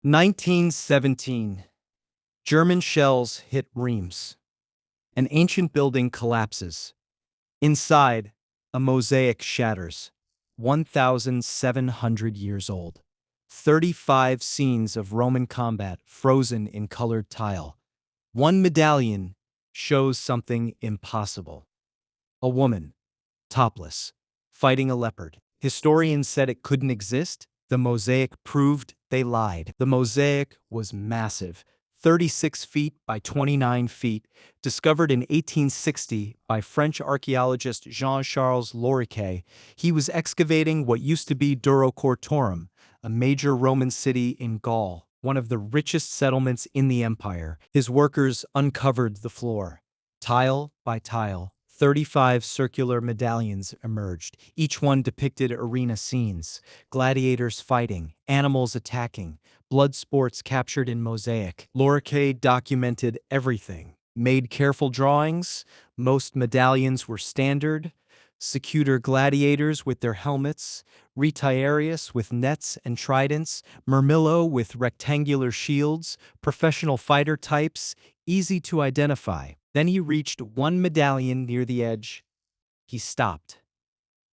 1917. German shells hit Reims. An ancient building collapses. Inside, a mosaic shatters. 1,700 years old. 35 scenes of Roman combat frozen in colored tile. One medallion shows something impossible. A woman, topless, fighting a leopard. Historians said it couldn't exist. The mosaic proved they lied. The mosaic was massive, 36 feet by 29 feet, discovered in 1860 by French archaeologist Jean-Charles Loriquet. He was excavating what used to be Duro Cortorum, a major Roman city in Gaul, one of the richest settlements in the empire. His workers uncovered the floor. Tile by tile, 35 circular medallions emerged. Each one depicted arena scenes, gladiators fighting, animals attacking, blood sports captured in mosaic. Loriquet documented everything, made careful drawings. Most medallions were standard. Secutor gladiators with their helmets, retiarius with nets and tridents, murmillo with rectangular shields, professional fighter types, easy to identify. Then he reached one medallion near the edge. He stopped,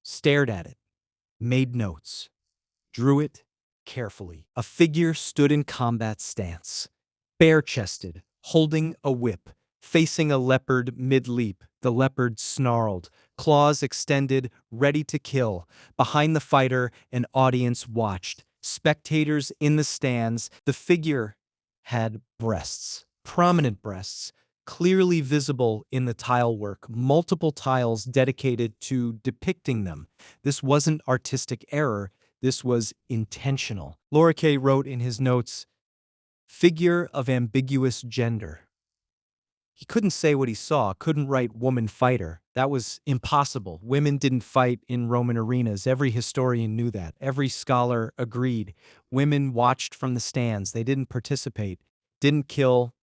stared at it, made notes, drew it carefully. A figure stood in combat stance, bare-chested, holding a whip, facing a leopard mid-leap. The leopard snarled, claws extended, ready to kill. Behind the fighter, an audience watched. Spectators in the stands. The figure had breasts, prominent breasts, clearly visible in the tile work, multiple tiles dedicated to depicting them. This wasn't artistic error, this was intentional. Loriquet wrote in his notes, "Figure of ambiguous gender." He couldn't say what he saw, couldn't write woman fighter. That was impossible. Women didn't fight in Roman arenas. Every historian knew that. Every scholar agreed. Women watched from the stands. They didn't participate, didn't kill,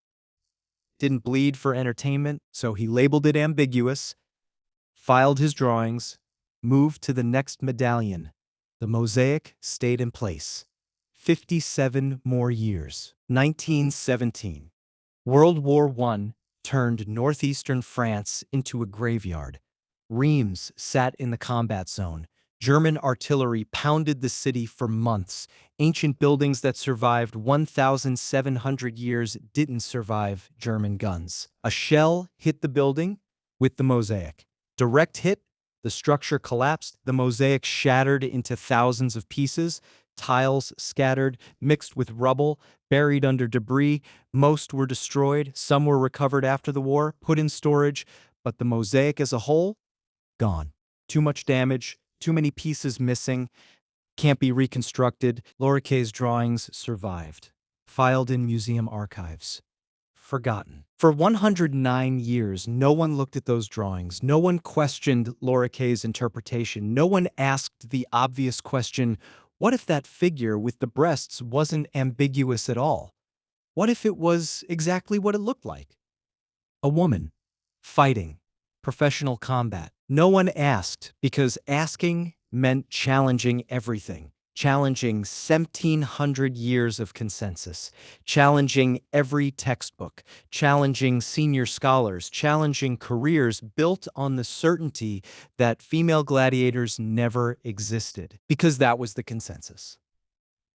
didn't bleed for entertainment, so he labeled it ambiguous, filed his drawings, moved to the next medallion. The mosaic stayed in place. 57 more years. 1917. World War I turned northeastern France into a graveyard. Reims sat in the combat zone. German artillery pounded the city for months. Ancient buildings that survived 1,700 years didn't survive German guns. A shell hit the building with the mosaic. Direct hit, the structure collapsed, the mosaic shattered into thousands of pieces, tiles scattered, mixed with rubble, buried under debris. Most were destroyed, some were recovered after the war, put in storage, but the mosaic as a whole, gone. Too much damage, too many pieces missing, can't be reconstructed. Loriquet's drawings survived, filed in museum archives. Forgotten. For 109 years, no one looked at those drawings. No one questioned Loriquet's interpretation. No one asked the obvious question, what if that figure with the breasts wasn't ambiguous at all? What if it was exactly what it looked like? A woman, fighting, professional combat. No one asked, because asking meant challenging everything. Challenging 1,700 years of consensus, challenging every textbook, challenging senior scholars, challenging careers built on the certainty that female gladiators never existed, because that was the consensus.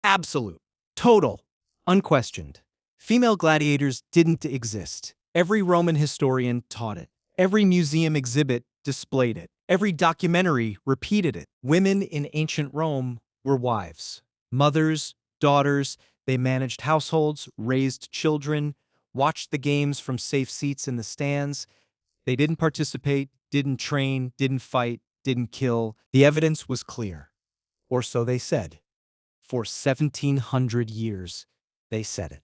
Absolute, total, unquestioned. Female gladiators didn't exist. Every Roman historian taught it. Every museum exhibit displayed it. Every documentary repeated it. Women in ancient Rome were wives, mothers, daughters. They managed households, raised children, watched the games from safe seats in the stands. They didn't participate, didn't train, didn't fight, didn't kill. The evidence was clear, or so they said. For 1,700 years, they said it.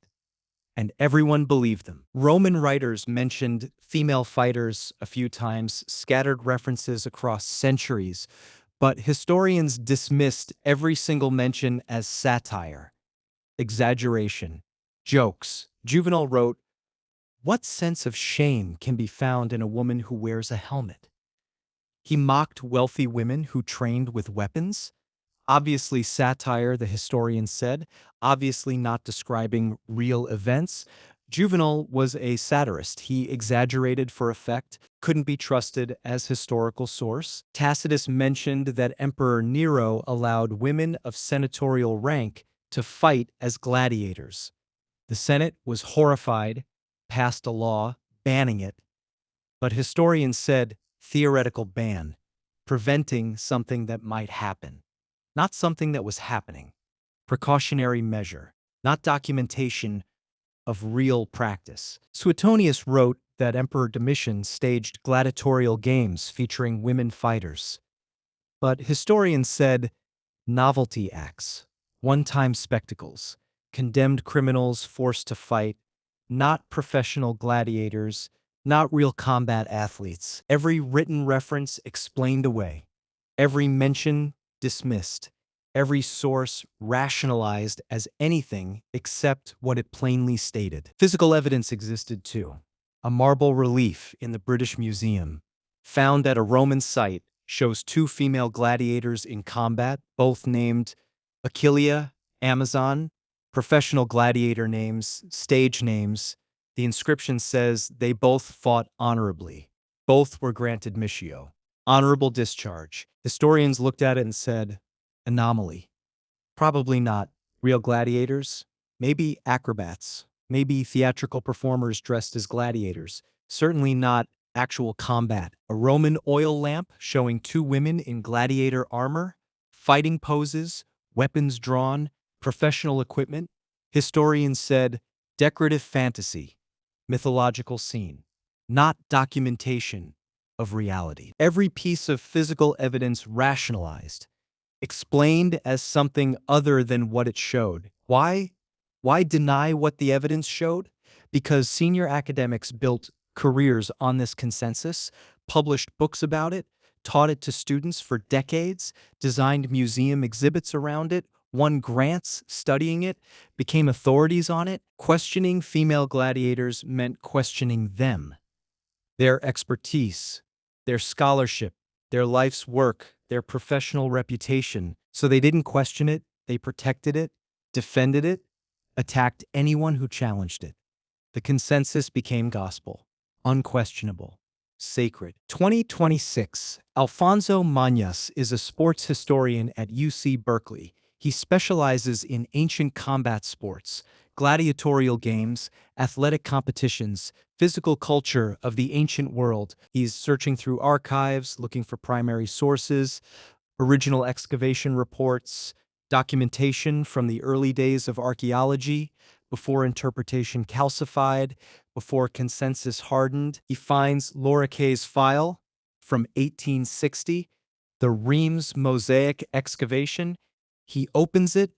And everyone believed them. Roman writers mentioned female fighters a few times, scattered references across centuries, but historians dismissed every single mention as satire, exaggeration, jokes. Juvenal wrote, "What sense of shame can be found in a woman who wears a helmet?" He mocked wealthy women who trained with weapons. Obviously satire, the historian said, obviously not describing real events. Juvenal was a satirist. He exaggerated for effect, couldn't be trusted as historical source. Tacitus mentioned that Emperor Nero allowed women of senatorial rank to fight as gladiators. The Senate was horrified, passed a law banning it, but historians said theoretical ban, preventing something that might happen, not something that was happening. Precautionary measure, not documentation of real practice. Suetonius wrote that Emperor Domitian staged gladiatorial games featuring women fighters. But historians said novelty acts, one-time spectacles, condemned criminals forced to fight, not professional gladiators, not real combat athletes. Every written reference explained away, every mention dismissed, every source rationalized as anything except what it plainly stated. Physical evidence existed too. A marble relief in the British Museum, found at a Roman site, shows two female gladiators in combat, both named Achillia, Amazon, professional gladiator names, stage names. The inscription says they both fought honorably. Both were granted missio. Honorable discharge. Historians looked at it and said, anomaly. Probably not real gladiators. Maybe acrobats. Maybe theatrical performers dressed as gladiators. Certainly not actual combat. A Roman oil lamp showing two women in gladiator armor, fighting poses, weapons drawn, professional equipment. Historians said decorative fantasy, mythological scene, not documentation of reality. Every piece of physical evidence rationalized, explained as something other than what it showed. Why? Why deny what the evidence showed? Because senior academics built careers on this consensus, published books about it, taught it to students for decades, designed museum exhibits around it, won grants studying it, became authorities on it. Questioning female gladiators meant questioning them, their expertise, their scholarship, their life's work, their professional reputation. So they didn't question it, they protected it, defended it, attacked anyone who challenged it. The consensus became gospel, unquestionable, sacred. 2026. Alfonso Mañas is a sports historian at UC Berkeley. He specializes in ancient combat sports, gladiatorial games, athletic competitions, physical culture of the ancient world. He's searching through archives, looking for primary sources, original excavation reports, documentation from the early days of archaeology, before interpretation calcified, before consensus hardened. He finds Loriquet's file from 1860, the Reims Mosaic excavation. He opens it,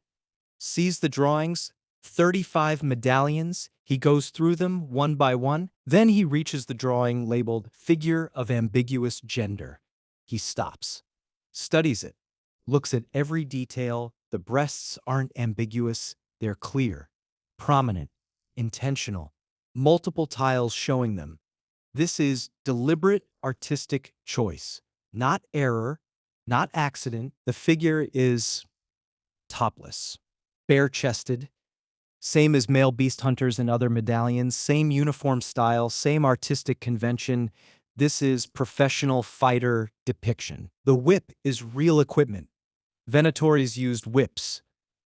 sees the drawings, 35 medallions. He goes through them one by one. Then he reaches the drawing labeled Figure of Ambiguous Gender. He stops, studies it, looks at every detail. The breasts aren't ambiguous, they're clear, prominent, intentional, multiple tiles showing them. This is deliberate artistic choice, not error, not accident. The figure is topless, bare-chested, same as male beast hunters and other medallions, same uniform style, same artistic convention. This is professional fighter depiction. The whip is real equipment. Venatores used whips,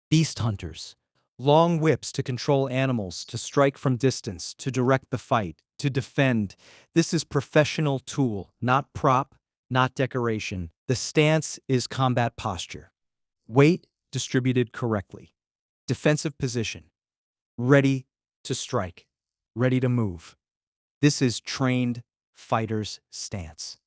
beast hunters, long whips to control animals, to strike from distance, to direct the fight, to defend. This is professional tool, not prop, not decoration. The stance is combat posture. Weight distributed correctly. Defensive position. Ready to strike. Ready to move. This is trained fighter's stance.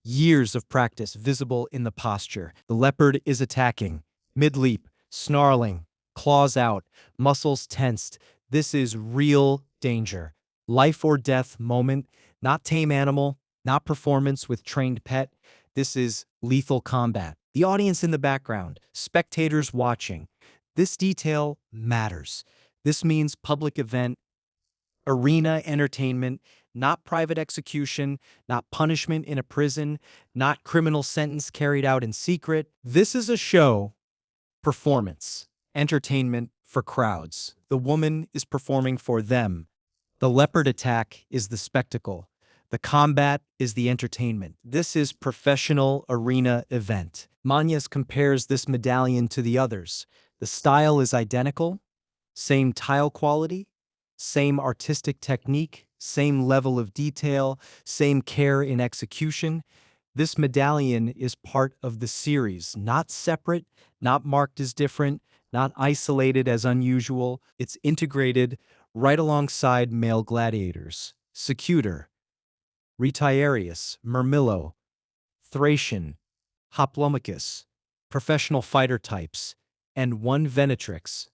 Years of practice visible in the posture. The leopard is attacking, mid-leap, snarling, claws out, muscles tensed. This is real danger. Life or death moment, not tame animal, not performance with trained pet. This is lethal combat. The audience in the background, spectators watching. This detail matters. This means public event, arena entertainment. not private execution, not punishment in a prison, not criminal sentence carried out in secret. This is a show, performance, entertainment for crowds. The woman is performing for them. The leopard attack is the spectacle. The combat is the entertainment. This is professional arena event. Mañez compares this medallion to the others. The style is identical, same tile quality, same artistic technique, same level of detail, same care in execution. This medallion is part of the series, not separate, not marked as different, not isolated as unusual. It's integrated right alongside male gladiators: Secutor, Retiarius, Myrmillo, Thracian, Hoplomachus, professional fighter types, and one Venatrix,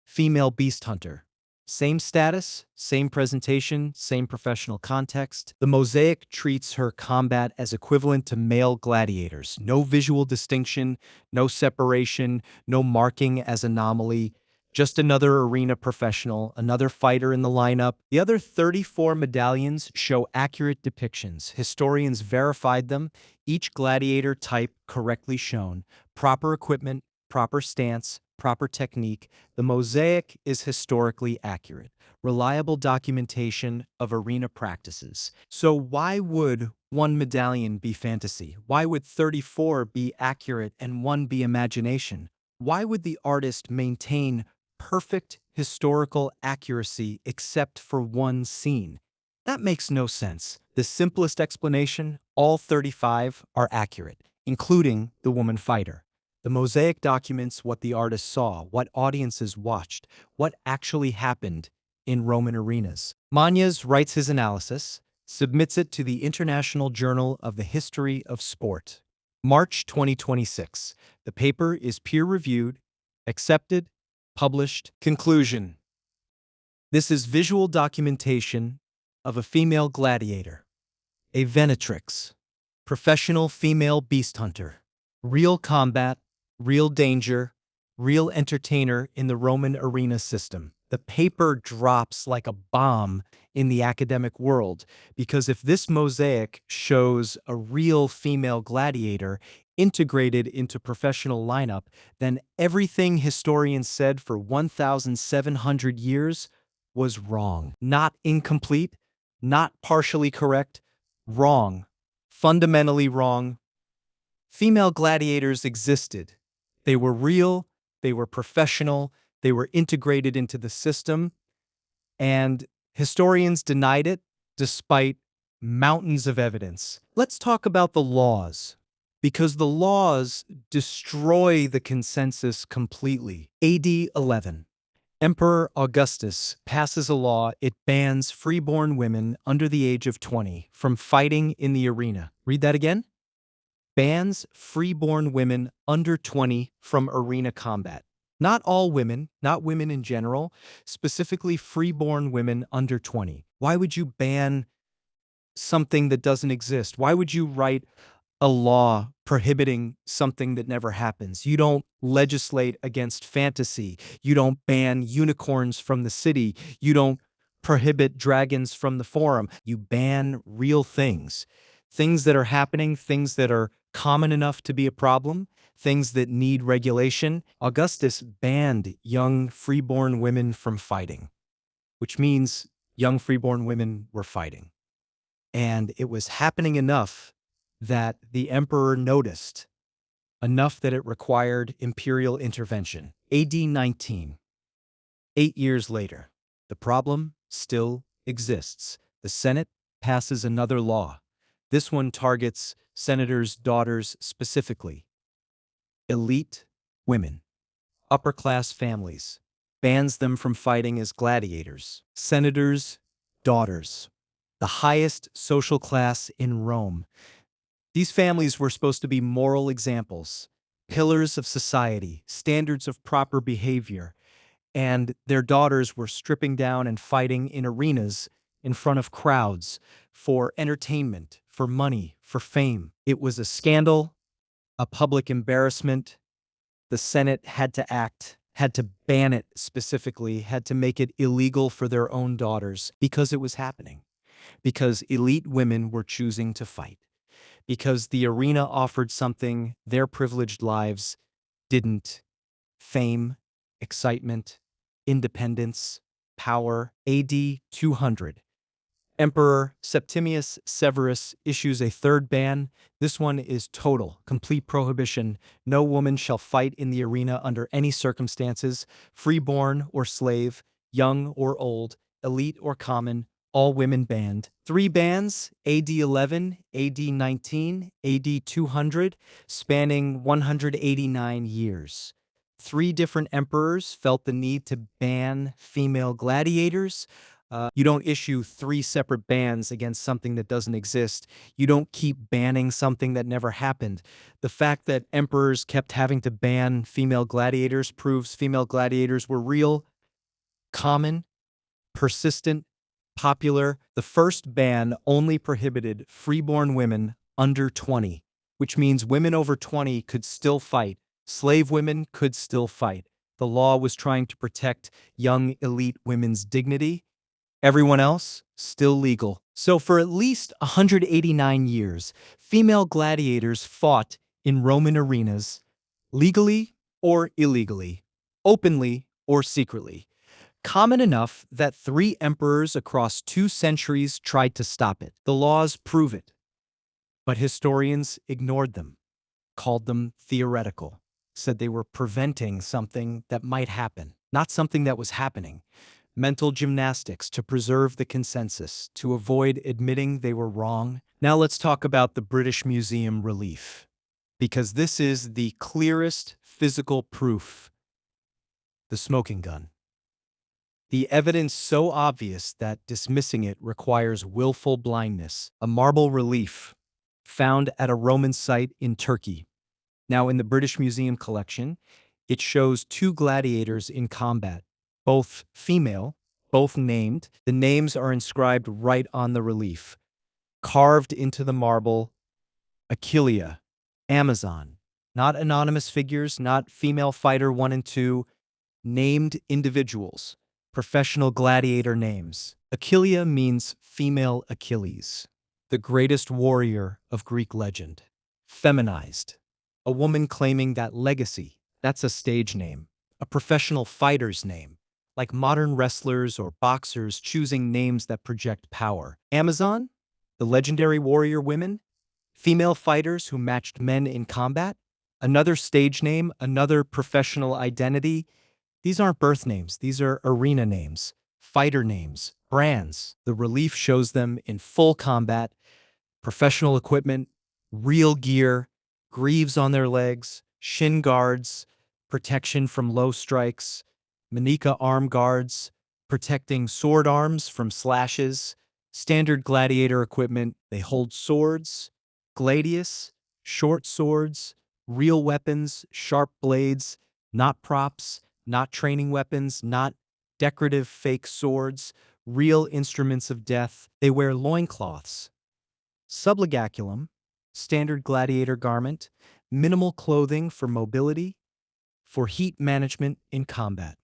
female beast hunter. Same status, same presentation, same professional context. The mosaic treats her combat as equivalent to male gladiators. No visual distinction, no separation, no marking as anomaly. Just another arena professional, another fighter in the lineup. The other 34 medallions show accurate depictions. Historians verified them, each gladiator type correctly shown. Proper equipment, proper stance, proper technique. The mosaic is historically accurate, reliable documentation of arena practices. So why would one medallion be fantasy? Why would 34 be accurate and one be imagination? Why would the artist maintain perfect historical accuracy except for one scene? That makes no sense. The simplest explanation: all 35 are accurate, including the woman fighter. The mosaic documents what the artist saw, what audiences watched, what actually happened in Roman arenas. Mañez writes his analysis, submits it to the International Journal of the History of Sport. March 2026. The paper is peer-reviewed, accepted, published. Conclusion: this is visual documentation of a female gladiator, a Venatrix, professional female beast hunter, real combat, real danger, real entertainer in the Roman arena system. The paper drops like a bomb in the academic world, because if this mosaic shows a real female gladiator integrated into professional lineup, then everything historians said for 1,700 years was wrong. Not incomplete, not partially correct, wrong, fundamentally wrong. Female gladiators existed. They were real, they were professional, they were integrated into the system, and historians denied it despite mountains of evidence. Let's talk about the laws, because the laws destroy the consensus completely. AD 11. Emperor Augustus passes a law. It bans freeborn women under the age of 20 from fighting in the arena. Read that again. Bans freeborn women under 20 from arena combat. Not all women, not women in general, specifically freeborn women under 20. Why would you ban something that doesn't exist? Why would you write a law prohibiting something that never happens? You don't legislate against fantasy. You don't ban unicorns from the city. You don't prohibit dragons from the forum. You ban real things. Things that are happening, things that are common enough to be a problem, things that need regulation. Augustus banned young freeborn women from fighting, which means young freeborn women were fighting. And it was happening enough that the emperor noticed, enough that it required imperial intervention. AD 19. 8 years later, the problem still exists. The Senate passes another law. This one targets senators' daughters specifically. Elite women, upper-class families, bans them from fighting as gladiators. Senators' daughters, the highest social class in Rome. These families were supposed to be moral examples, pillars of society, standards of proper behavior, and their daughters were stripping down and fighting in arenas in front of crowds for entertainment, for money, for fame. It was a scandal, a public embarrassment. The Senate had to act, had to ban it specifically, had to make it illegal for their own daughters because it was happening. because elite women were choosing to fight, because the arena offered something their privileged lives didn't: fame, excitement, independence, power. AD 200. Emperor Septimius Severus issues a third ban. This one is total, complete prohibition. No woman shall fight in the arena under any circumstances, freeborn or slave, young or old, elite or common, all women banned. Three bans: AD 11, AD 19, AD 200, spanning 189 years. Three different emperors felt the need to ban female gladiators. You don't issue three separate bans against something that doesn't exist. You don't keep banning something that never happened. The fact that emperors kept having to ban female gladiators proves female gladiators were real, common, persistent, popular. The first ban only prohibited freeborn women under 20, which means women over 20 could still fight. Slave women could still fight. The law was trying to protect young elite women's dignity. Everyone else, still legal. So for at least 189 years, female gladiators fought in Roman arenas, legally or illegally, openly or secretly, common enough that three emperors across 2 centuries tried to stop it. The laws prove it, but historians ignored them, called them theoretical, said they were preventing something that might happen, not something that was happening. Mental gymnastics to preserve the consensus, to avoid admitting they were wrong. Now let's talk about the British Museum relief, because this is the clearest physical proof: the smoking gun. The evidence so obvious that dismissing it requires willful blindness. A marble relief found at a Roman site in Turkey. Now, in the British Museum collection, it shows two gladiators in combat, both female, both named. The names are inscribed right on the relief, carved into the marble: Achillia, Amazon. Not anonymous figures, not female fighter 1 and 2, named individuals, professional gladiator names. Achillia means female Achilles, the greatest warrior of Greek legend. Feminized. A woman claiming that legacy. That's a stage name, a professional fighter's name, like modern wrestlers or boxers choosing names that project power. Amazon, the legendary warrior women, female fighters who matched men in combat. Another stage name, another professional identity. These aren't birth names, these are arena names, fighter names, brands. The relief shows them in full combat, professional equipment, real gear, greaves on their legs, shin guards, protection from low strikes, manica arm guards, protecting sword arms from slashes, standard gladiator equipment. They hold swords, gladius, short swords, real weapons, sharp blades, not props, not training weapons, not decorative fake swords, real instruments of death. They wear loincloths, sublegaculum, standard gladiator garment, minimal clothing for mobility, for heat management in combat.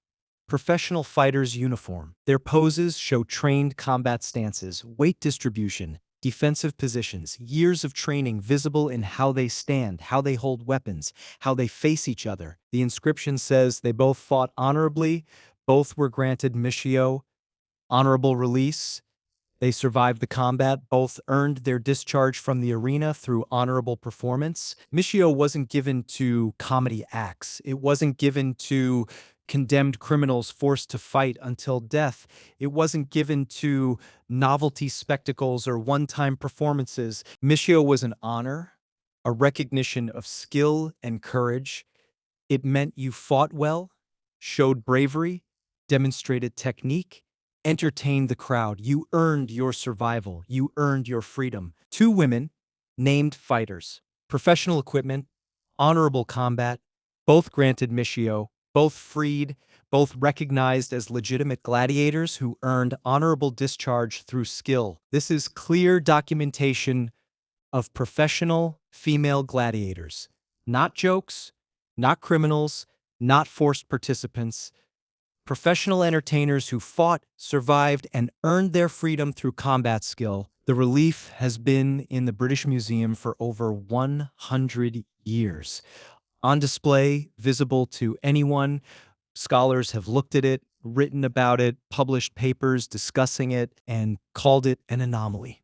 Professional fighters' uniform. Their poses show trained combat stances, weight distribution, defensive positions, years of training visible in how they stand, how they hold weapons, how they face each other. The inscription says they both fought honorably, both were granted missio, honorable release. They survived the combat, both earned their discharge from the arena through honorable performance. Missio wasn't given to comedy acts. It wasn't given to condemned criminals forced to fight until death. It wasn't given to novelty spectacles or one-time performances. Missio was an honor, a recognition of skill and courage. It meant you fought well, showed bravery, demonstrated technique, entertained the crowd. You earned your survival. You earned your freedom. Two women, named fighters, professional equipment, honorable combat, both granted missio, both freed, both recognized as legitimate gladiators who earned honorable discharge through skill. This is clear documentation of professional female gladiators. Not jokes, not criminals, not forced participants. Professional entertainers who fought, survived, and earned their freedom through combat skill. The relief has been in the British Museum for over 100 years. On display, visible to anyone. Scholars have looked at it, written about it, published papers discussing it, and called it an anomaly.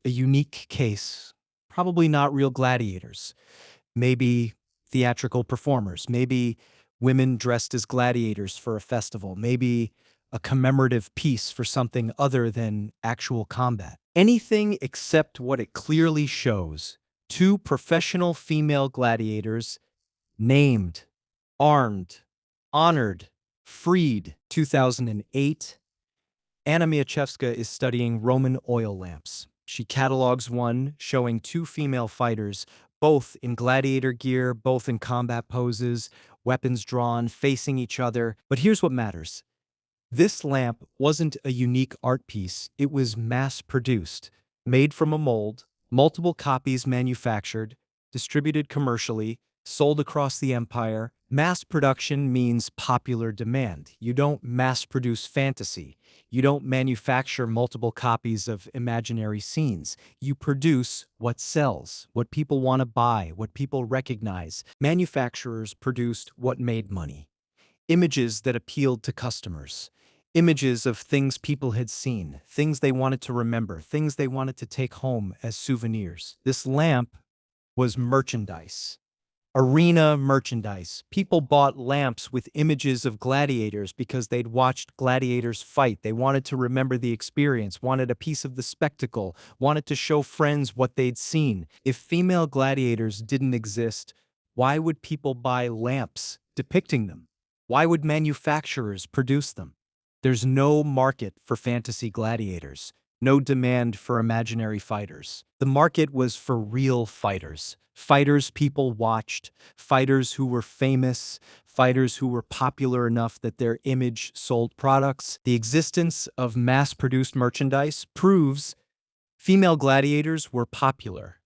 A unique case. Probably not real gladiators. Maybe theatrical performers. Maybe women dressed as gladiators for a festival. Maybe a commemorative piece for something other than actual combat. Anything except what it clearly shows. Two professional female gladiators, named, armed, honored, freed. 2008. Anna Mieczewska is studying Roman oil lamps. She catalogs one showing two female fighters, both in gladiator gear, both in combat poses, weapons drawn, facing each other. But here's what matters. This lamp wasn't a unique art piece, it was mass-produced, made from a mold, multiple copies manufactured, distributed commercially, sold across the empire. Mass production means popular demand. You don't mass-produce fantasy. You don't manufacture multiple copies of imaginary scenes. You produce what sells, what people want to buy, what people recognize. Manufacturers produced what made money. Images that appealed to customers. Images of things people had seen, things they wanted to remember, things they wanted to take home as souvenirs. This lamp was merchandise. Arena merchandise. People bought lamps with images of gladiators because they'd watched gladiators fight. They wanted to remember the experience, wanted a piece of the spectacle, wanted to show friends what they'd seen. If female gladiators didn't exist, why would people buy lamps depicting them? Why would manufacturers produce them? There's no market for fantasy gladiators, no demand for imaginary fighters. The market was for real fighters. Fighters people watched, fighters who were famous, fighters who were popular enough that their image sold products. The existence of mass-produced merchandise proves female gladiators were popular,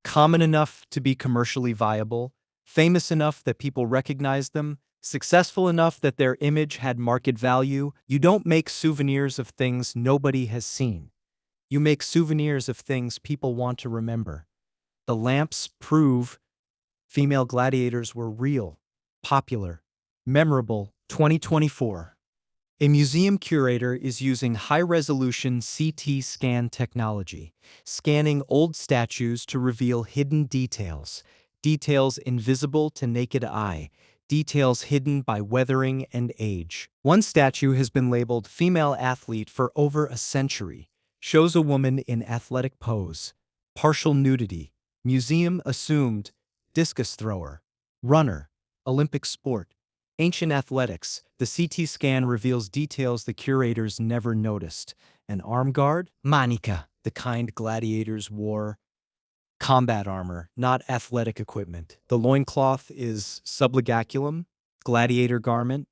common enough to be commercially viable, famous enough that people recognized them, successful enough that their image had market value. You don't make souvenirs of things nobody has seen. You make souvenirs of things people want to remember. The lamps prove female gladiators were real, popular, memorable. 2024. A museum curator is using high-resolution CT scan technology, scanning old statues to reveal hidden details, details invisible to naked eye, details hidden by weathering and age. One statue has been labeled female athlete for over a century, shows a woman in athletic pose, partial nudity, museum assumed, discus thrower, runner, Olympic sport. Ancient athletics, the CT scan reveals details the curators never noticed. An arm guard? Manica, the kind gladiators wore. Combat armor, not athletic equipment. The loincloth is sublegaculum, gladiator garment.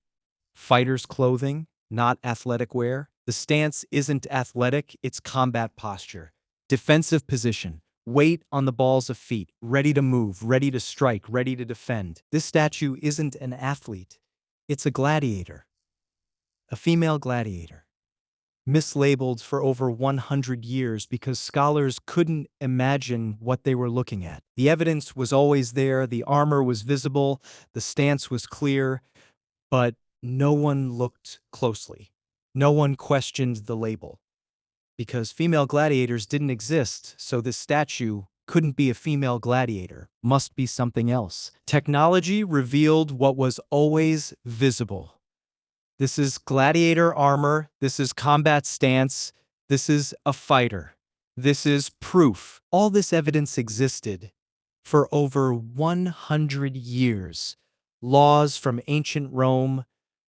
Fighter's clothing, not athletic wear. The stance isn't athletic, it's combat posture. Defensive position. Weight on the balls of feet, ready to move, ready to strike, ready to defend. This statue isn't an athlete. It's a gladiator. A female gladiator. Mislabeled for over 100 years because scholars couldn't imagine what they were looking at. The evidence was always there, the armor was visible, the stance was clear, but no one looked closely. No one questioned the label. Because female gladiators didn't exist, so this statue couldn't be a female gladiator. Must be something else. Technology revealed what was always visible. This is gladiator armor. This is combat stance. This is a fighter. This is proof. All this evidence existed for over 100 years. Laws from ancient Rome,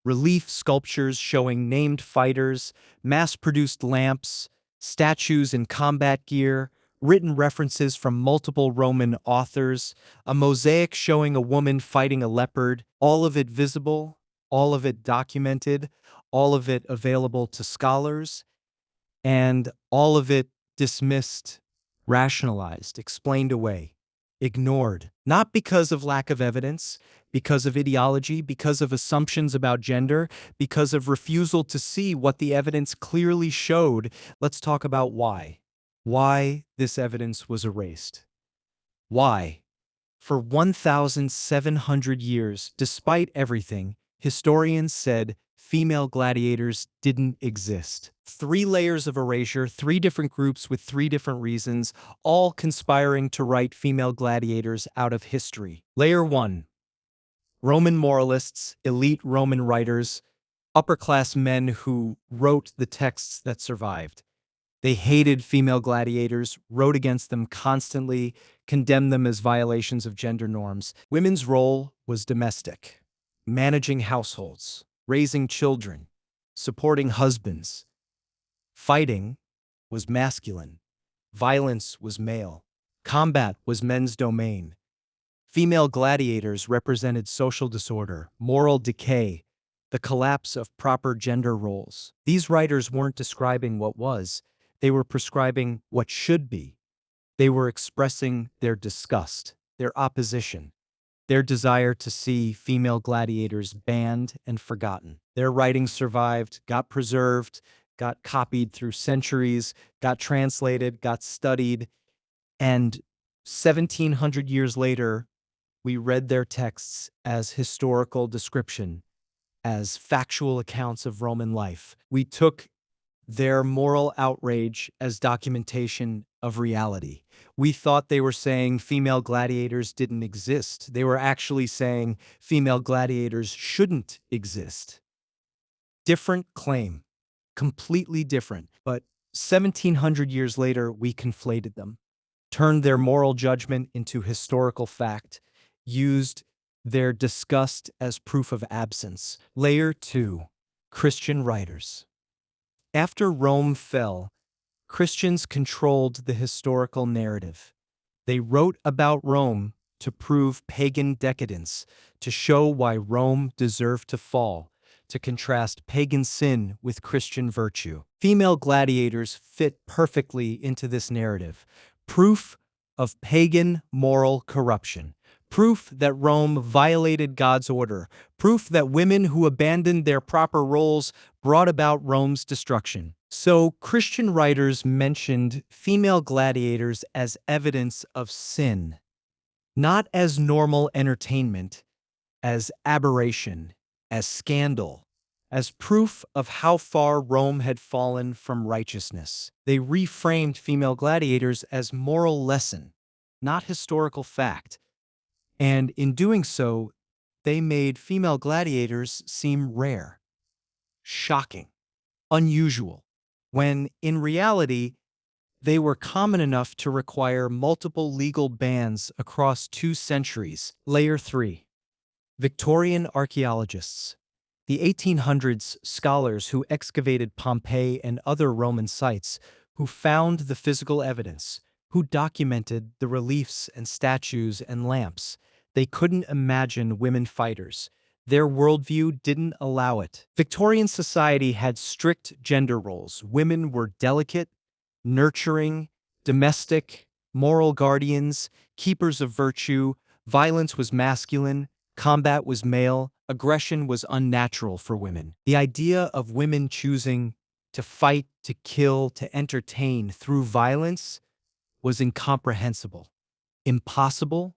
relief sculptures showing named fighters, mass-produced lamps, statues in combat gear, written references from multiple Roman authors, a mosaic showing a woman fighting a leopard, all of it visible, all of it documented, all of it available to scholars, and all of it dismissed, rationalized, explained away, ignored, not because of lack of evidence, Because of ideology, because of assumptions about gender, because of refusal to see what the evidence clearly showed. Let's talk about why. Why this evidence was erased. Why? For 1,700 years, despite everything, historians said female gladiators didn't exist. 3 layers of erasure, 3 different groups with 3 different reasons, all conspiring to write female gladiators out of history. Layer 1. Roman moralists, elite Roman writers, upper-class men who wrote the texts that survived. They hated female gladiators, wrote against them constantly, condemned them as violations of gender norms. Women's role was domestic, managing households, raising children, supporting husbands. Fighting was masculine. Violence was male. Combat was men's domain. Female gladiators represented social disorder, moral decay, the collapse of proper gender roles. These writers weren't describing what was, they were prescribing what should be. They were expressing their disgust, their opposition, their desire to see female gladiators banned and forgotten. Their writings survived, got preserved, got copied through centuries, got translated, got studied, and 1,700 years later, we read their texts as historical description, as factual accounts of Roman life. We took their moral outrage as documentation of reality. We thought they were saying female gladiators didn't exist. They were actually saying female gladiators shouldn't exist. Different claim, completely different, but 1,700 years later, we conflated them, turned their moral judgment into historical fact, used their disgust as proof of absence. Layer 2. Christian writers. After Rome fell, Christians controlled the historical narrative. They wrote about Rome to prove pagan decadence, to show why Rome deserved to fall, to contrast pagan sin with Christian virtue. Female gladiators fit perfectly into this narrative. Proof of pagan moral corruption. Proof that Rome violated God's order. Proof that women who abandoned their proper roles brought about Rome's destruction. So, Christian writers mentioned female gladiators as evidence of sin, not as normal entertainment, as aberration, as scandal, as proof of how far Rome had fallen from righteousness. They reframed female gladiators as moral lesson, not historical fact. And in doing so, they made female gladiators seem rare, shocking, unusual, when in reality, they were common enough to require multiple legal bans across 2 centuries. Layer 3. Victorian archaeologists. The 1800s scholars who excavated Pompeii and other Roman sites, who found the physical evidence, who documented the reliefs and statues and lamps. They couldn't imagine women fighters. Their worldview didn't allow it. Victorian society had strict gender roles. Women were delicate, nurturing, domestic, moral guardians, keepers of virtue. Violence was masculine, combat was male, aggression was unnatural for women. The idea of women choosing to fight, to kill, to entertain through violence was incomprehensible, impossible,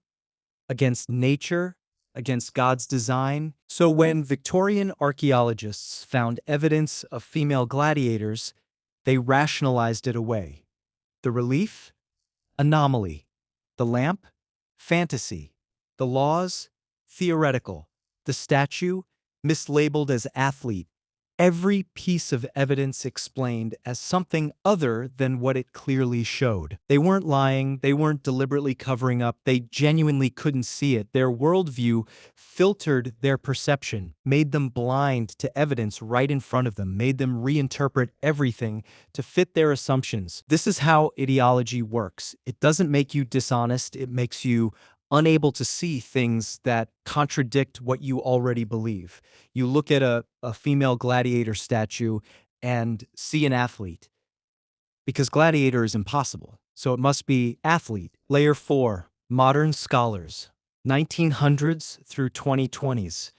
against nature, against God's design. So when Victorian archaeologists found evidence of female gladiators, they rationalized it away. The relief? Anomaly. The lamp? Fantasy. The laws? Theoretical. The statue? Mislabeled as athlete. Every piece of evidence explained as something other than what it clearly showed. They weren't lying, they weren't deliberately covering up, they genuinely couldn't see it. Their worldview filtered their perception, made them blind to evidence right in front of them, made them reinterpret everything to fit their assumptions. This is how ideology works. It doesn't make you dishonest, it makes you unable to see things that contradict what you already believe. You look at a female gladiator statue and see an athlete, because gladiator is impossible. So it must be athlete. Layer 4. Modern scholars. 1900s through 2020s.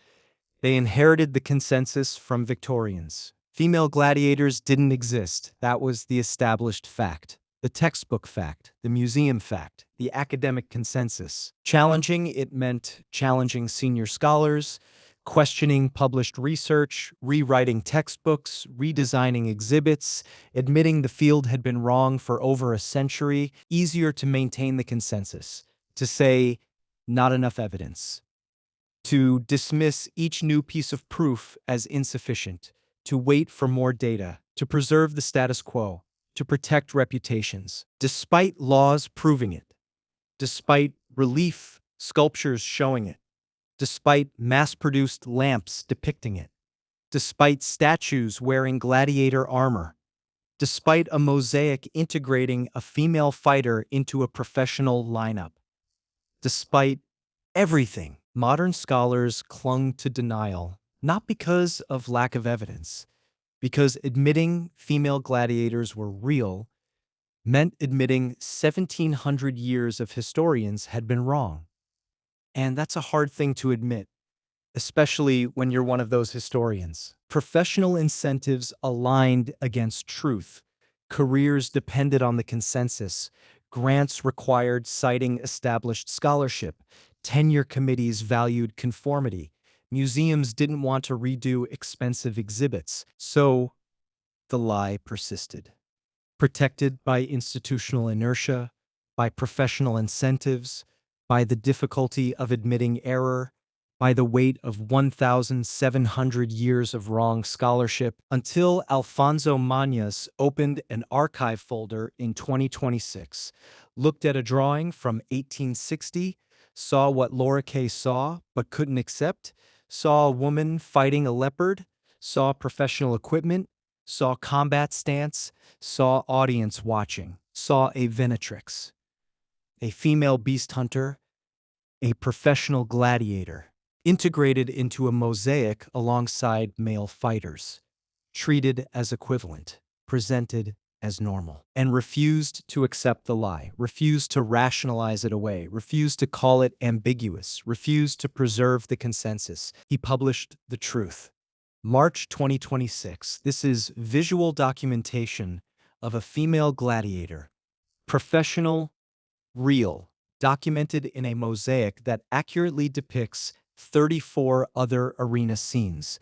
They inherited the consensus from Victorians. Female gladiators didn't exist. That was the established fact. The textbook fact, the museum fact, the academic consensus. Challenging it meant challenging senior scholars, questioning published research, rewriting textbooks, redesigning exhibits, admitting the field had been wrong for over a century. Easier to maintain the consensus, to say, not enough evidence, to dismiss each new piece of proof as insufficient, to wait for more data, to preserve the status quo, to protect reputations, despite laws proving it, despite relief sculptures showing it, despite mass-produced lamps depicting it, despite statues wearing gladiator armor, despite a mosaic integrating a female fighter into a professional lineup, despite everything. Modern scholars clung to denial, not because of lack of evidence, because admitting female gladiators were real meant admitting 1,700 years of historians had been wrong. And that's a hard thing to admit, especially when you're one of those historians. Professional incentives aligned against truth. Careers depended on the consensus. Grants required citing established scholarship. Tenure committees valued conformity. Museums didn't want to redo expensive exhibits. So the lie persisted. Protected by institutional inertia, by professional incentives, by the difficulty of admitting error, by the weight of 1,700 years of wrong scholarship, until Alfonso Mañas opened an archive folder in 2026, looked at a drawing from 1860, saw what Laura Kay saw but couldn't accept, saw a woman fighting a leopard, saw professional equipment, saw combat stance, saw audience watching, saw a venatrix, a female beast hunter, a professional gladiator, integrated into a mosaic alongside male fighters, treated as equivalent, presented as normal, and refused to accept the lie, refused to rationalize it away, refused to call it ambiguous, refused to preserve the consensus. He published the truth. March 2026. This is visual documentation of a female gladiator, professional, real, documented in a mosaic that accurately depicts 34 other arena scenes.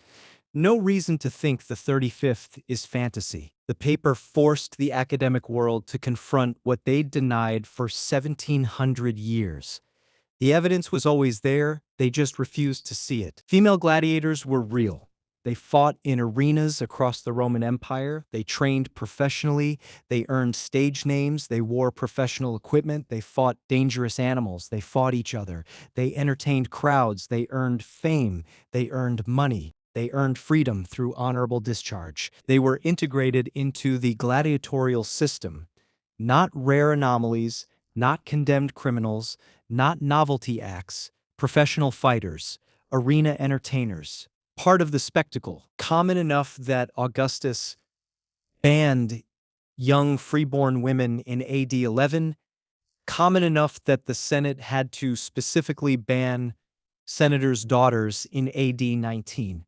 No reason to think the 35th is fantasy. The paper forced the academic world to confront what they'd denied for 1,700 years. The evidence was always there, they just refused to see it. Female gladiators were real. They fought in arenas across the Roman Empire, they trained professionally, they earned stage names, they wore professional equipment, they fought dangerous animals, they fought each other, they entertained crowds, they earned fame, they earned money, they earned freedom through honorable discharge. They were integrated into the gladiatorial system, not rare anomalies, not condemned criminals, not novelty acts, professional fighters, arena entertainers, part of the spectacle, common enough that Augustus banned young freeborn women in AD 11, common enough that the Senate had to specifically ban senators' daughters in AD 19.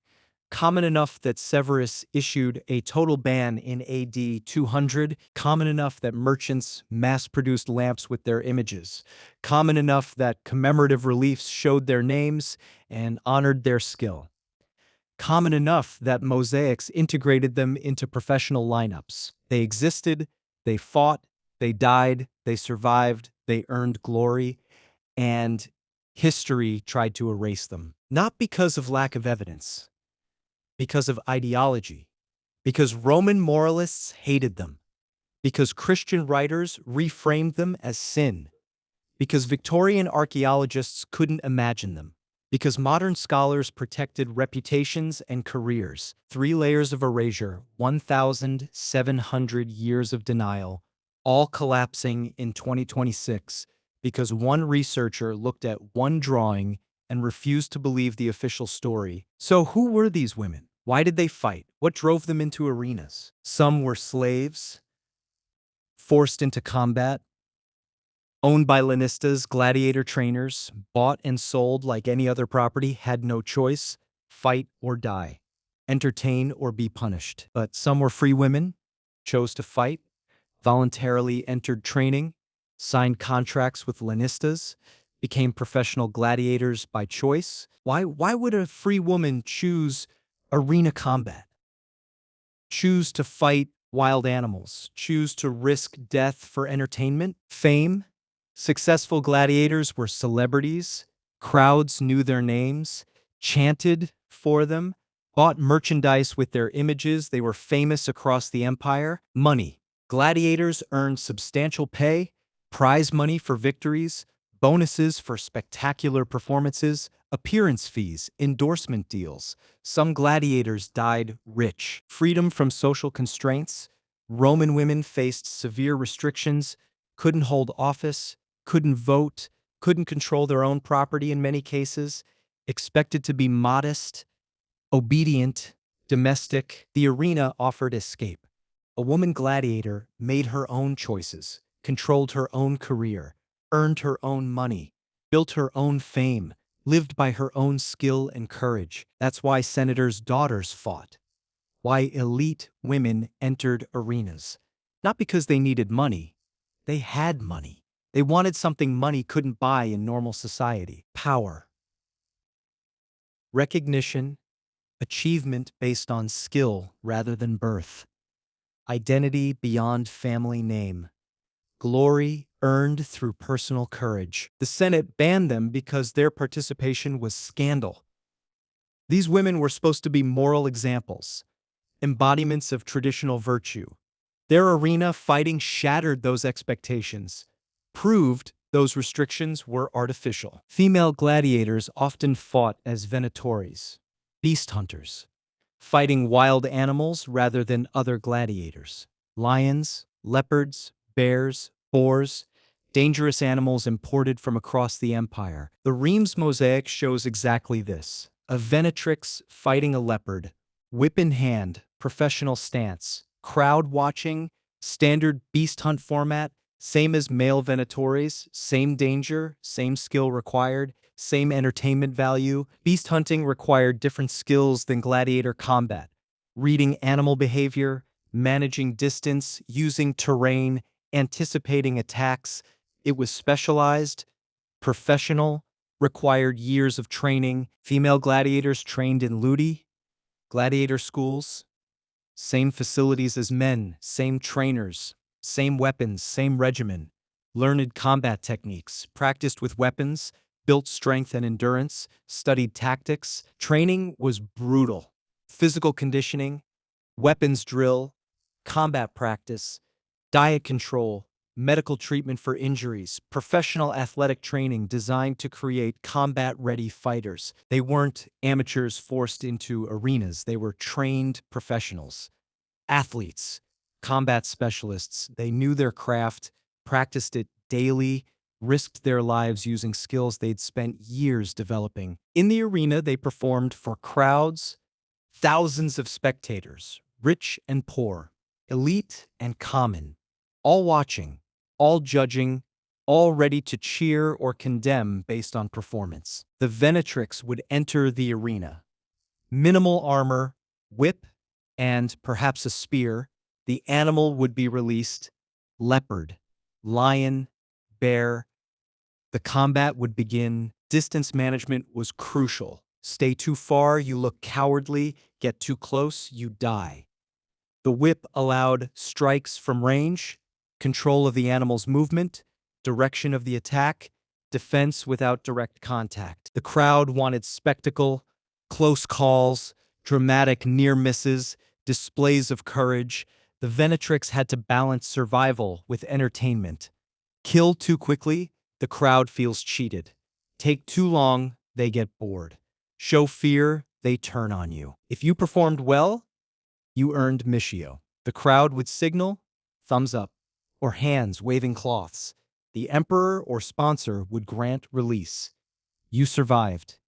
Common enough that Severus issued a total ban in AD 200, common enough that merchants mass-produced lamps with their images, common enough that commemorative reliefs showed their names and honored their skill, common enough that mosaics integrated them into professional lineups. They existed, they fought, they died, they survived, they earned glory, and history tried to erase them. Not because of lack of evidence, because of ideology, because Roman moralists hated them, because Christian writers reframed them as sin, because Victorian archaeologists couldn't imagine them, because modern scholars protected reputations and careers. 3 layers of erasure, 1,700 years of denial, all collapsing in 2026 because one researcher looked at one drawing and refused to believe the official story. So who were these women? Why did they fight? What drove them into arenas? Some were slaves, forced into combat. Owned by Lannistas, gladiator trainers, bought and sold like any other property, had no choice, fight or die, entertain or be punished. But some were free women, chose to fight, voluntarily entered training, signed contracts with Lannistas, became professional gladiators by choice. Why would a free woman choose arena combat? Choose to fight wild animals, choose to risk death for entertainment, fame? Successful gladiators were celebrities, crowds knew their names, chanted for them, bought merchandise with their images, they were famous across the empire. Money. Gladiators earned substantial pay, prize money for victories, bonuses for spectacular performances, appearance fees, endorsement deals. Some gladiators died rich. Freedom from social constraints. Roman women faced severe restrictions, couldn't hold office, couldn't vote, couldn't control their own property in many cases, expected to be modest, obedient, domestic. The arena offered escape. A woman gladiator made her own choices, controlled her own career, earned her own money, built her own fame, lived by her own skill and courage. That's why senators' daughters fought. Why elite women entered arenas. Not because they needed money. They had money. They wanted something money couldn't buy in normal society. Power. Recognition. Achievement based on skill rather than birth. Identity beyond family name. Glory earned through personal courage. The Senate banned them because their participation was scandal. These women were supposed to be moral examples, embodiments of traditional virtue. Their arena fighting shattered those expectations, proved those restrictions were artificial. Female gladiators often fought as venatores, beast hunters, fighting wild animals rather than other gladiators. Lions, leopards, bears, boars, dangerous animals imported from across the empire. The Reims mosaic shows exactly this. A venatrix fighting a leopard, whip in hand, professional stance, crowd watching, standard beast hunt format, same as male venatores, same danger, same skill required, same entertainment value. Beast hunting required different skills than gladiator combat. Reading animal behavior, managing distance, using terrain, anticipating attacks. It was specialized, professional, required years of training. Female gladiators trained in ludi, gladiator schools, same facilities as men, same trainers, same weapons, same regimen, learned combat techniques, practiced with weapons, built strength and endurance, studied tactics. Training was brutal. Physical conditioning, weapons drill, combat practice, diet control, medical treatment for injuries, professional athletic training designed to create combat-ready fighters. They weren't amateurs forced into arenas, they were trained professionals. Athletes, combat specialists, they knew their craft, practiced it daily, risked their lives using skills they'd spent years developing. In the arena, they performed for crowds, thousands of spectators, rich and poor, elite and common, all watching, all judging, all ready to cheer or condemn based on performance. The Venatrix would enter the arena. Minimal armor, whip, and perhaps a spear. The animal would be released. Leopard, lion, bear. The combat would begin. Distance management was crucial. Stay too far, you look cowardly. Get too close, you die. The whip allowed strikes from range, control of the animal's movement, direction of the attack, defense without direct contact. The crowd wanted spectacle, close calls, dramatic near misses, displays of courage. The Venatrix had to balance survival with entertainment. Kill too quickly, the crowd feels cheated. Take too long, they get bored. Show fear, they turn on you. If you performed well, you earned Missio. The crowd would signal, thumbs up, or hands waving cloths. The emperor or sponsor would grant release. You survived.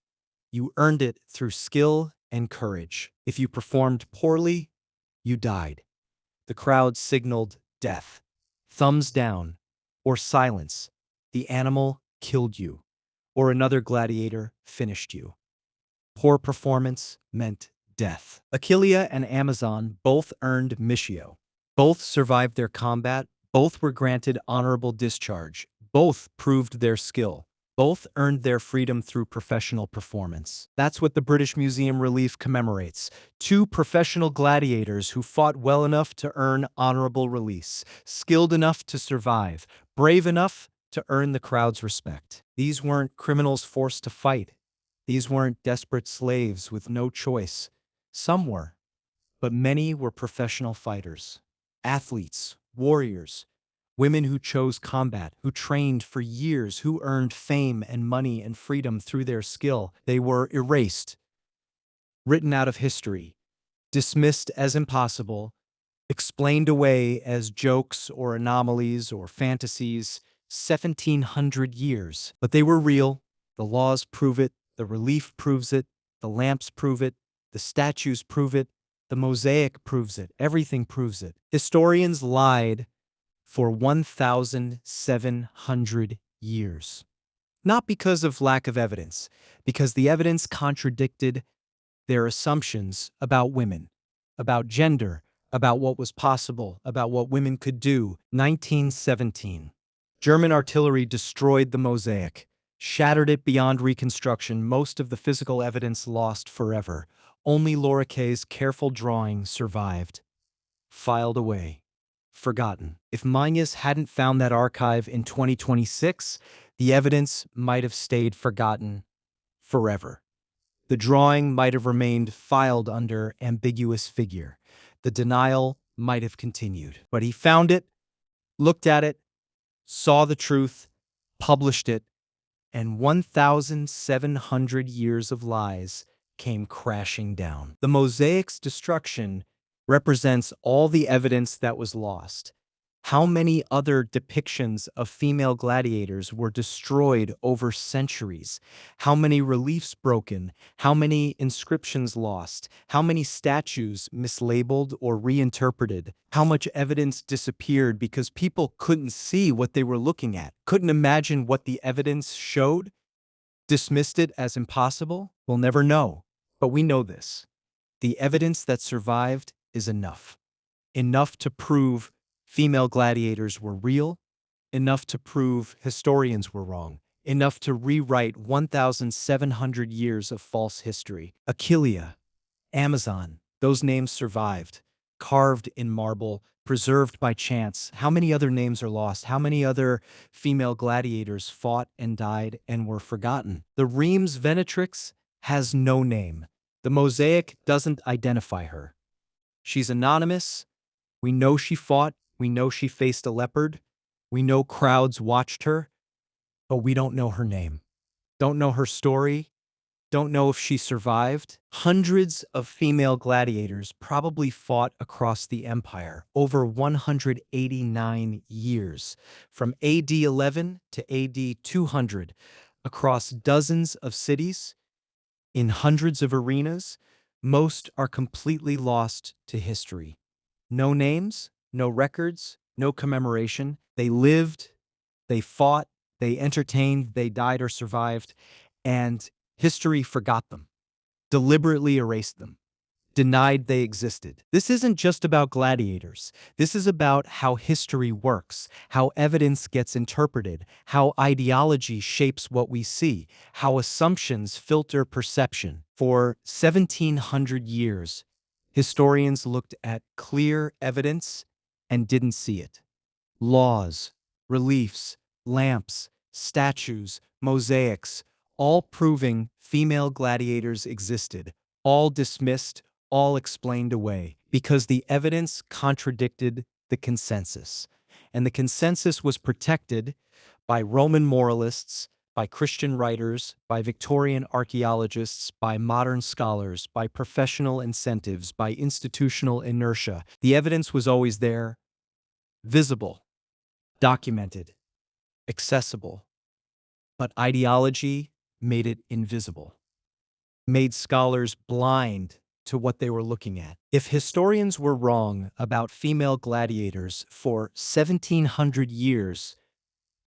You earned it through skill and courage. If you performed poorly, you died. The crowd signaled death, thumbs down, or silence. The animal killed you, or another gladiator finished you. Poor performance meant death. Achillia and Amazon both earned missio. Both survived their combat, both were granted honorable discharge, both proved their skill. Both earned their freedom through professional performance. That's what the British Museum Relief commemorates. Two professional gladiators who fought well enough to earn honorable release, skilled enough to survive, brave enough to earn the crowd's respect. These weren't criminals forced to fight. These weren't desperate slaves with no choice. Some were, but many were professional fighters, athletes, warriors, women who chose combat, who trained for years, who earned fame and money and freedom through their skill. They were erased, written out of history, dismissed as impossible, explained away as jokes or anomalies or fantasies. 1,700 years. But they were real. The laws prove it. The relief proves it. The lamps prove it. The statues prove it. The mosaic proves it. Everything proves it. Historians lied for 1,700 years. Not because of lack of evidence, because the evidence contradicted their assumptions about women, about gender, about what was possible, about what women could do. 1917. German artillery destroyed the mosaic, shattered it beyond reconstruction, most of the physical evidence lost forever. Only Laura Kay's careful drawing survived. Filed away. Forgotten. If Magnus hadn't found that archive in 2026, the evidence might have stayed forgotten forever. The drawing might have remained filed under ambiguous figure. The denial might have continued. But he found it, looked at it, saw the truth, published it, and 1,700 years of lies came crashing down. The mosaic's destruction represents all the evidence that was lost. How many other depictions of female gladiators were destroyed over centuries? How many reliefs broken? How many inscriptions lost? How many statues mislabeled or reinterpreted? How much evidence disappeared because people couldn't see what they were looking at, couldn't imagine what the evidence showed, dismissed it as impossible? We'll never know, but we know this. The evidence that survived is enough. Enough to prove female gladiators were real, enough to prove historians were wrong, enough to rewrite 1,700 years of false history. Achillia, Amazon, those names survived, carved in marble, preserved by chance. How many other names are lost? How many other female gladiators fought and died and were forgotten? The Reims Venatrix has no name. The mosaic doesn't identify her. She's anonymous. We know she fought. We know she faced a leopard. We know crowds watched her, but we don't know her name. Don't know her story. Don't know if she survived. Hundreds of female gladiators probably fought across the empire over 189 years, from AD 11 to AD 200, across dozens of cities, in hundreds of arenas. Most are completely lost to history. No names, no records, no commemoration. They lived, they fought, they entertained, they died or survived, and history forgot them, deliberately erased them, denied they existed. This isn't just about gladiators. This is about how history works, how evidence gets interpreted, how ideology shapes what we see, how assumptions filter perception. For 1,700 years, historians looked at clear evidence and didn't see it. Laws, reliefs, lamps, statues, mosaics, all proving female gladiators existed, all dismissed, all explained away, because the evidence contradicted the consensus. And the consensus was protected by Roman moralists, by Christian writers, by Victorian archaeologists, by modern scholars, by professional incentives, by institutional inertia. The evidence was always there, visible, documented, accessible, but ideology made it invisible, made scholars blind to what they were looking at. If historians were wrong about female gladiators for 1,700 years,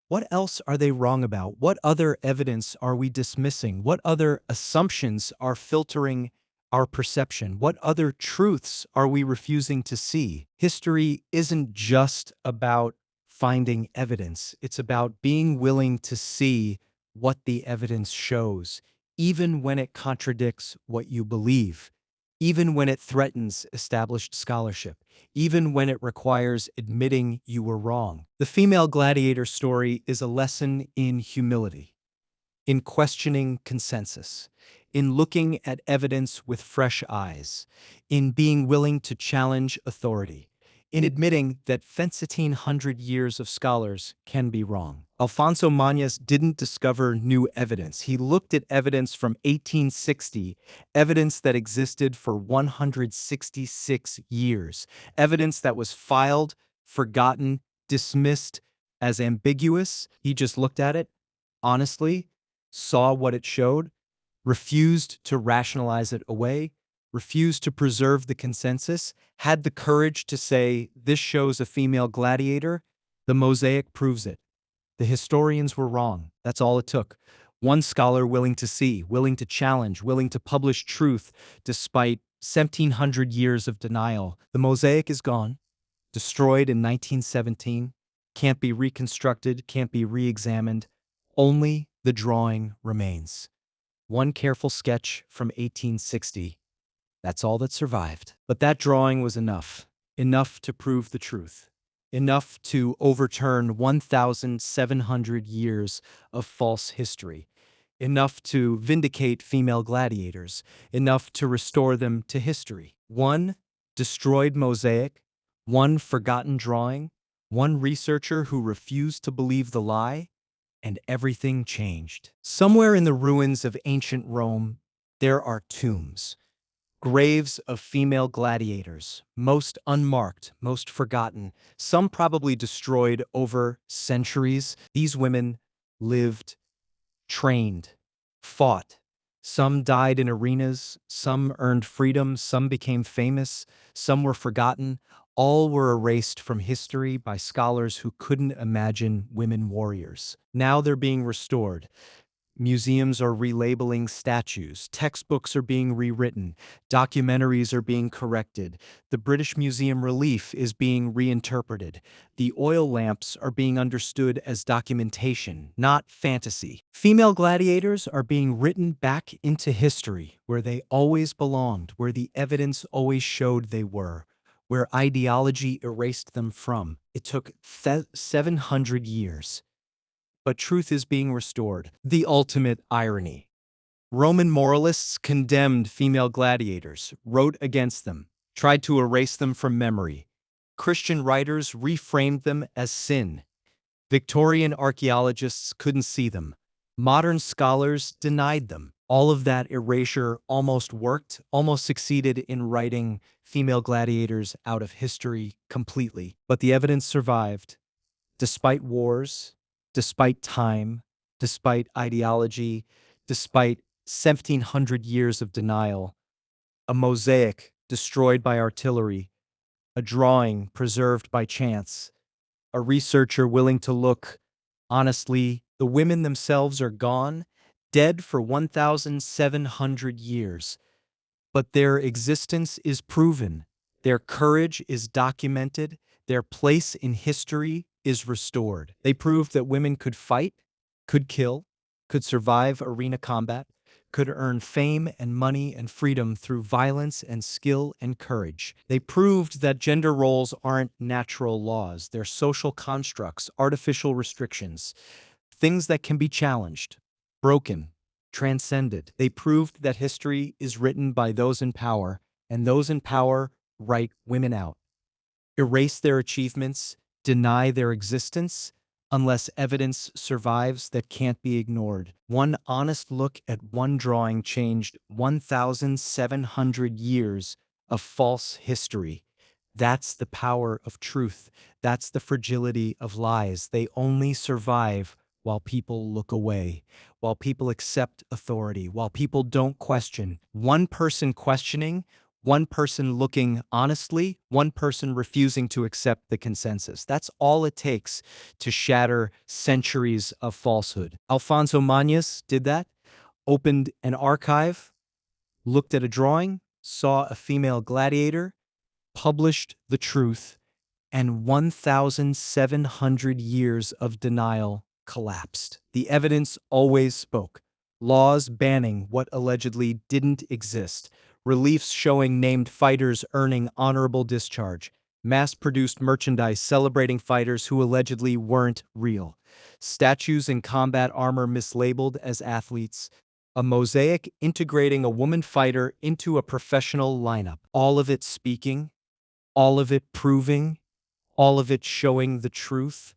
What else are they wrong about? What other evidence are we dismissing? What other assumptions are filtering our perception? What other truths are we refusing to see? History isn't just about finding evidence. It's about being willing to see what the evidence shows, even when it contradicts what you believe, even when it threatens established scholarship, even when it requires admitting you were wrong. The female gladiator story is a lesson in humility, in questioning consensus, in looking at evidence with fresh eyes, in being willing to challenge authority, in admitting that 1,500 years of scholars can be wrong. Alfonso Mañas didn't discover new evidence. He looked at evidence from 1860, evidence that existed for 166 years, evidence that was filed, forgotten, dismissed as ambiguous. He just looked at it honestly, saw what it showed, refused to rationalize it away, refused to preserve the consensus, had the courage to say, this shows a female gladiator, the mosaic proves it. The historians were wrong. That's all it took. One scholar willing to see, willing to challenge, willing to publish truth despite 1,700 years of denial. The mosaic is gone, destroyed in 1917, can't be reconstructed, can't be re-examined. Only the drawing remains. One careful sketch from 1860. That's all that survived. But that drawing was enough. Enough to prove the truth. Enough to overturn 1,700 years of false history. Enough to vindicate female gladiators. Enough to restore them to history. One destroyed mosaic. One forgotten drawing. One researcher who refused to believe the lie. And everything changed. Somewhere in the ruins of ancient Rome, there are tombs. Graves of female gladiators, most unmarked, most forgotten, some probably destroyed over centuries. These women lived, trained, fought. Some died in arenas, some earned freedom, some became famous, some were forgotten. All were erased from history by scholars who couldn't imagine women warriors. Now they're being restored. Museums are relabeling statues, textbooks are being rewritten, documentaries are being corrected, the British Museum relief is being reinterpreted, the oil lamps are being understood as documentation, not fantasy. Female gladiators are being written back into history, where they always belonged, where the evidence always showed they were, where ideology erased them from. It took 700 years. But truth is being restored. The ultimate irony. Roman moralists condemned female gladiators, wrote against them, tried to erase them from memory. Christian writers reframed them as sin. Victorian archaeologists couldn't see them. Modern scholars denied them. All of that erasure almost worked, almost succeeded in writing female gladiators out of history completely. But the evidence survived. Despite wars, despite time, despite ideology, despite 1,700 years of denial, a mosaic destroyed by artillery, a drawing preserved by chance, a researcher willing to look honestly, the women themselves are gone, dead for 1,700 years. But their existence is proven, their courage is documented, their place in history is restored. They proved that women could fight, could kill, could survive arena combat, could earn fame and money and freedom through violence and skill and courage. They proved that gender roles aren't natural laws, they're social constructs, artificial restrictions, things that can be challenged, broken, transcended. They proved that history is written by those in power, and those in power write women out, erase their achievements, deny their existence, unless evidence survives that can't be ignored. One honest look at one drawing changed 1,700 years of false history. That's the power of truth. That's the fragility of lies. They only survive while people look away, while people accept authority, while people don't question. One person questioning, One person looking honestly, one person refusing to accept the consensus. That's all it takes to shatter centuries of falsehood. Alfonso Mañas did that, opened an archive, looked at a drawing, saw a female gladiator, published the truth, and 1,700 years of denial collapsed. The evidence always spoke. Laws banning what allegedly didn't exist, reliefs showing named fighters earning honorable discharge, mass-produced merchandise celebrating fighters who allegedly weren't real, statues in combat armor mislabeled as athletes, a mosaic integrating a woman fighter into a professional lineup, all of it speaking, all of it proving, all of it showing the truth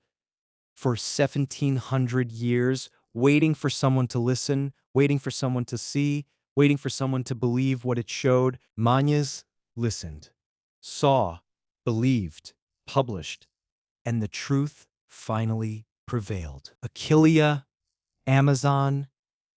for 1,700 years, waiting for someone to listen, waiting for someone to see, waiting for someone to believe what it showed. Mañas listened, saw, believed, published, and the truth finally prevailed. Achillia, Amazon,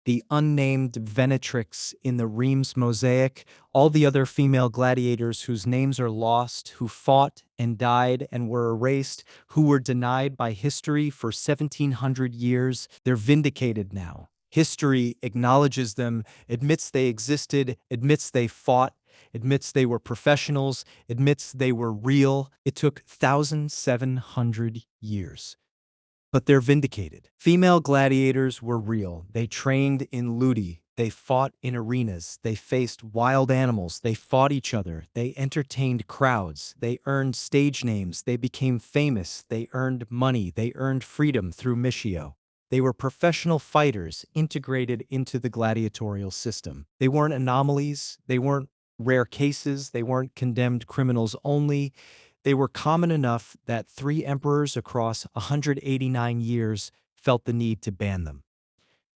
the unnamed Venatrix in the Reims mosaic, all the other female gladiators whose names are lost, who fought and died and were erased, who were denied by history for 1,700 years, they're vindicated now. History acknowledges them, admits they existed, admits they fought, admits they were professionals, admits they were real. It took 1,700 years. But they're vindicated. Female gladiators were real. They trained in ludi. They fought in arenas. They faced wild animals. They fought each other. They entertained crowds. They earned stage names. They became famous. They earned money. They earned freedom through Missio. They were professional fighters integrated into the gladiatorial system. They weren't anomalies. They weren't rare cases. They weren't condemned criminals only. They were common enough that 3 emperors across 189 years felt the need to ban them.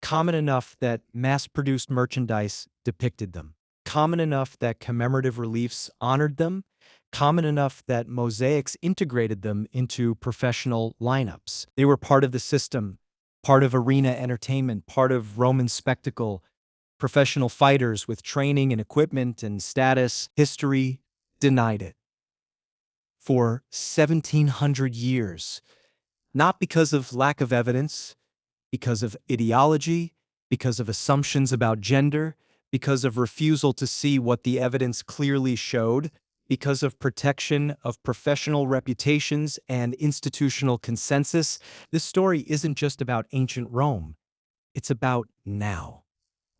Common enough that mass-produced merchandise depicted them. Common enough that commemorative reliefs honored them. Common enough that mosaics integrated them into professional lineups. They were part of the system, part of arena entertainment, part of Roman spectacle, professional fighters with training and equipment and status. History denied it for 1,700 years, not because of lack of evidence, because of ideology, because of assumptions about gender, because of refusal to see what the evidence clearly showed, because of protection of professional reputations and institutional consensus. This story isn't just about ancient Rome. It's about now,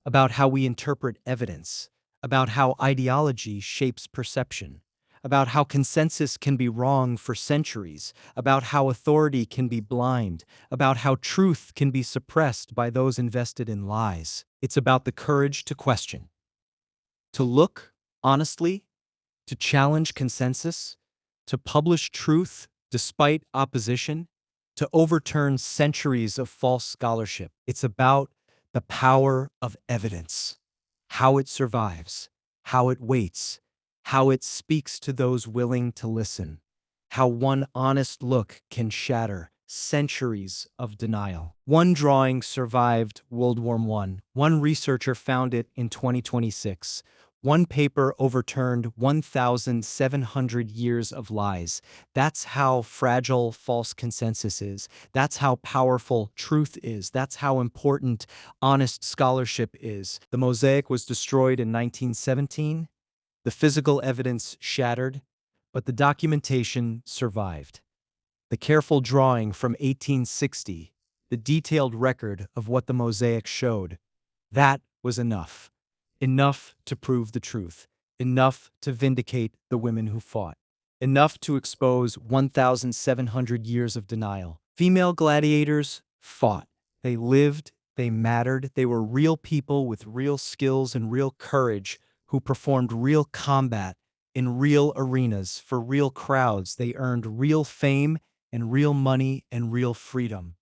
about how we interpret evidence, about how ideology shapes perception, about how consensus can be wrong for centuries, about how authority can be blind, about how truth can be suppressed by those invested in lies. It's about the courage to question, to look honestly, to challenge consensus, to publish truth despite opposition, to overturn centuries of false scholarship. It's about the power of evidence, how it survives, how it waits, how it speaks to those willing to listen, how one honest look can shatter centuries of denial. One drawing survived World War I. One researcher found it in 2026. One paper overturned 1,700 years of lies. That's how fragile false consensus is. That's how powerful truth is. That's how important honest scholarship is. The mosaic was destroyed in 1917. The physical evidence shattered, but the documentation survived. The careful drawing from 1860, the detailed record of what the mosaic showed, that was enough. Enough to prove the truth. Enough to vindicate the women who fought. Enough to expose 1,700 years of denial. Female gladiators fought. They lived, they mattered, they were real people with real skills and real courage who performed real combat in real arenas for real crowds. They earned real fame and real money and real freedom.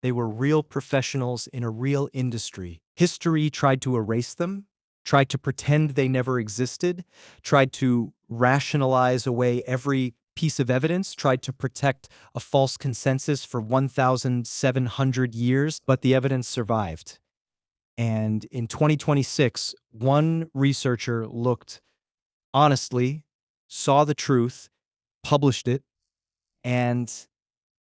They were real professionals in a real industry. History tried to erase them, tried to pretend they never existed, tried to rationalize away every piece of evidence, tried to protect a false consensus for 1,700 years, but the evidence survived. And in 2026, one researcher looked honestly, saw the truth, published it, and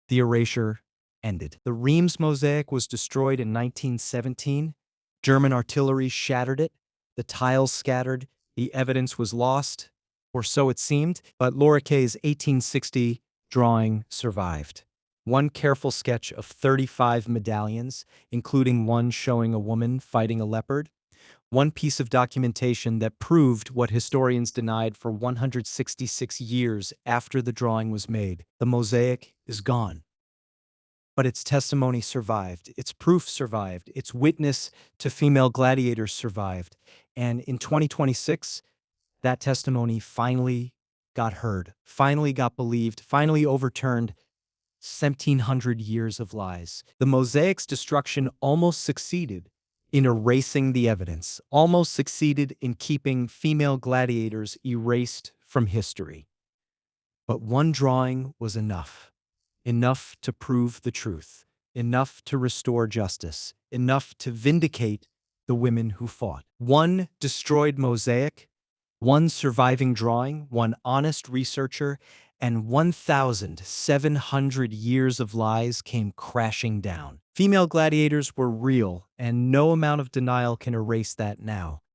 the erasure ended. The Reims mosaic was destroyed in 1917. German artillery shattered it. The tiles scattered. The evidence was lost, or so it seemed, but Loricquet's 1860 drawing survived. One careful sketch of 35 medallions, including one showing a woman fighting a leopard. One piece of documentation that proved what historians denied for 166 years after the drawing was made. The mosaic is gone. But its testimony survived, its proof survived, its witness to female gladiators survived. And in 2026, that testimony finally got heard, finally got believed, finally overturned 1,700 years of lies. The mosaic's destruction almost succeeded in erasing the evidence, almost succeeded in keeping female gladiators erased from history. But one drawing was enough. Enough to prove the truth, enough to restore justice, enough to vindicate the women who fought. One destroyed mosaic, one surviving drawing, one honest researcher, and 1,700 years of lies came crashing down. Female gladiators were real, and no amount of denial can erase that now.